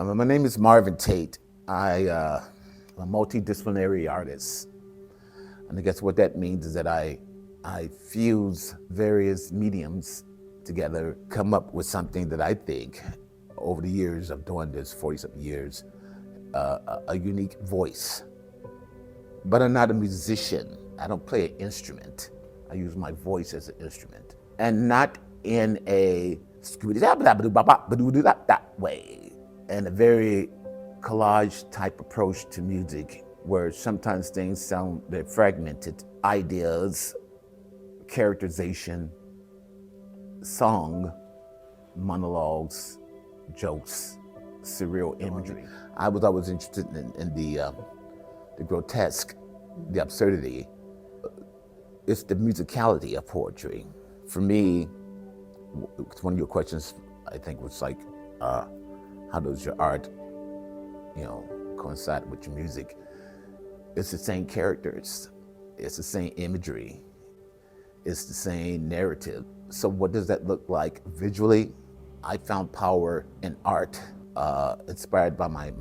My name is Marvin Tate. I'm a multidisciplinary artist. And I guess what that means is that I fuse various mediums together, come up with something that I think, over the years of doing this, 40-something years, a unique voice. But I'm not a musician. I don't play an instrument. I use my voice as an instrument. And not in a that way, and a very collage type approach to music, where sometimes things sound they're fragmented. Ideas, characterization, song, monologues, jokes, surreal imagery. I was always interested in the grotesque, the absurdity. It's the musicality of poetry. For me, one of your questions, I think, was like, how does your art, coincide with your music? It's the same characters, it's the same imagery, it's the same narrative. So what does that look like visually? I found power in art, inspired by my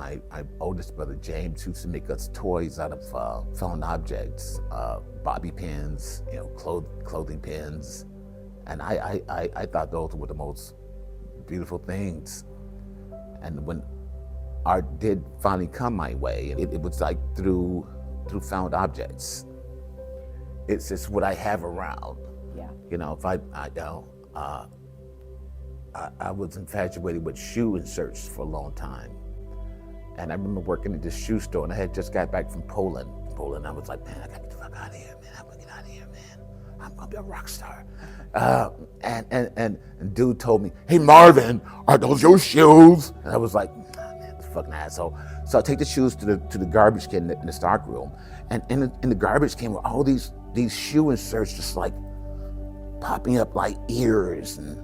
oldest brother, James, who used to make us toys out of found objects, bobby pins, clothing pins. And I thought those were the most beautiful things. And when art did finally come my way, it was like through found objects. It's just what I have around. Yeah. If I was infatuated with shoe inserts for a long time. And I remember working at this shoe store, and I had just got back from Poland. I was like, man, I gotta get the fuck out of here, man. I'm gonna get out of here, man. I'm gonna be a rock star. And dude told me, hey Marvin, are those your shoes? And I was like, man, this fucking asshole. So I take the shoes to the garbage can in the stock room, and in the garbage can were all these shoe inserts just like popping up like ears and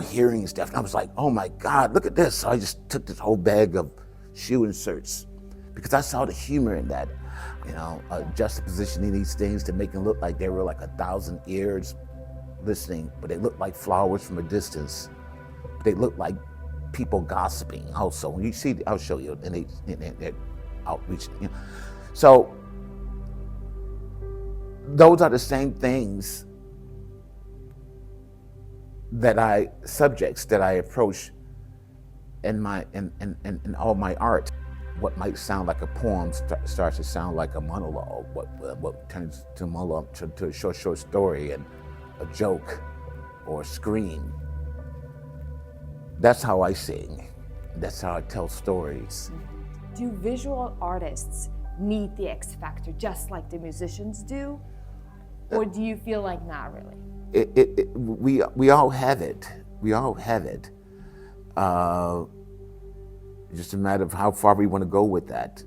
hearing stuff. And I was like, oh my God, look at this. So I just took this whole bag of shoe inserts because I saw the humor in that, juxtapositioning these things to make them look like they were like 1,000 ears listening, but they looked like flowers from a distance. They looked like people gossiping also. When you see, I'll show you, and they outreach. So those are the same things subjects that I approach in all my art. What might sound like a poem starts to sound like a monologue. What turns to a monologue to a short story and a joke or a scream. That's how I sing. That's how I tell stories. Do visual artists need the X factor just like the musicians do? Or do you feel like not really? We all have it. We all have it. Just a matter of how far we want to go with that.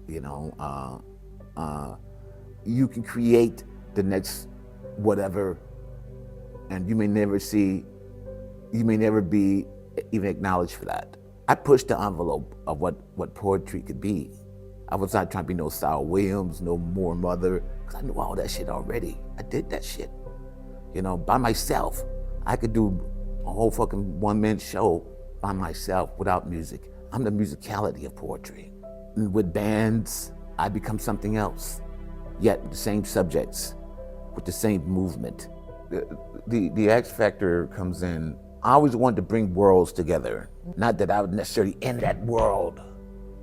You can create the next whatever, and you may never be even acknowledged for that. I pushed the envelope of what poetry could be. I was not trying to be no Sal Williams, no More Mother, because I knew all that shit already. I did that shit. By myself. I could do a whole fucking one-man show by myself without music. I'm the musicality of poetry. And with bands, I become something else, yet the same subjects, with the same movement. The X factor comes in. I always wanted to bring worlds together. Not that I would necessarily end that world,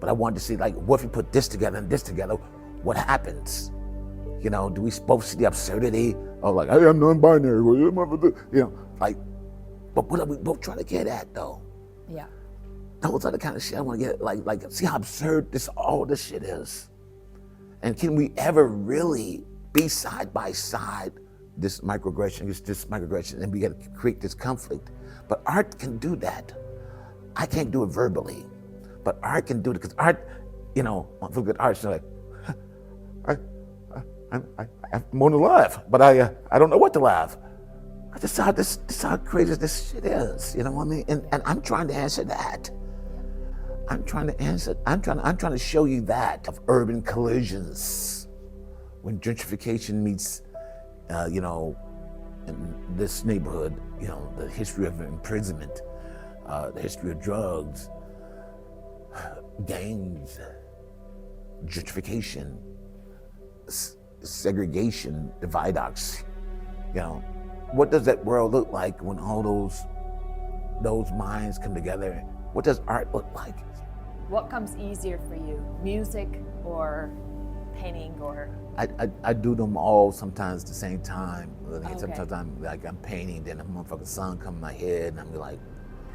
but I wanted to see, like, what if we put this together and this together, what happens? Do we both see the absurdity of like, hey, I'm non-binary, but what are we both trying to get at though? Yeah. Those are the kind of shit I want to get, like see how absurd all this shit is. And can we ever really be side by side, this microaggression, and we got to create this conflict. But art can do that. I can't do it verbally, but art can do it, because art, when look at art, it's like, I want to laugh, but I don't know what to laugh. This is how crazy this shit is, you know what I mean? And I'm trying to answer that. I'm trying to show you that of urban collisions, when gentrification meets, in this neighborhood, the history of imprisonment, the history of drugs, gangs, gentrification, segregation, dividocs. You know, what does that world look like when all those minds come together? What does art look like? What comes easier for you, music or painting or? I do them all sometimes at the same time. Okay. Sometimes I'm painting, then a motherfucking song come in my head, and I'm like,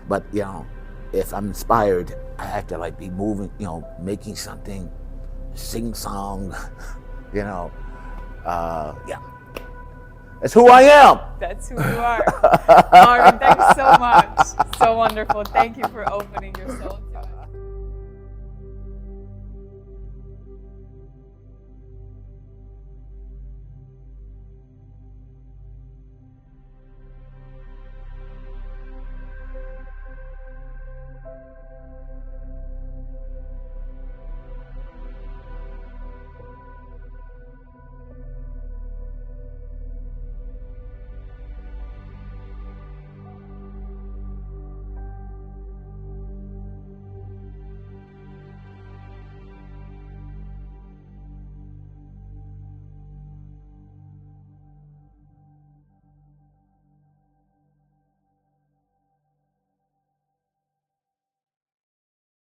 but you know, if I'm inspired, I have to like be moving, you know, making something, sing song, you know, yeah. That's who I am. That's who you are. Marvin, thanks so much. So wonderful. Thank you for opening your soul.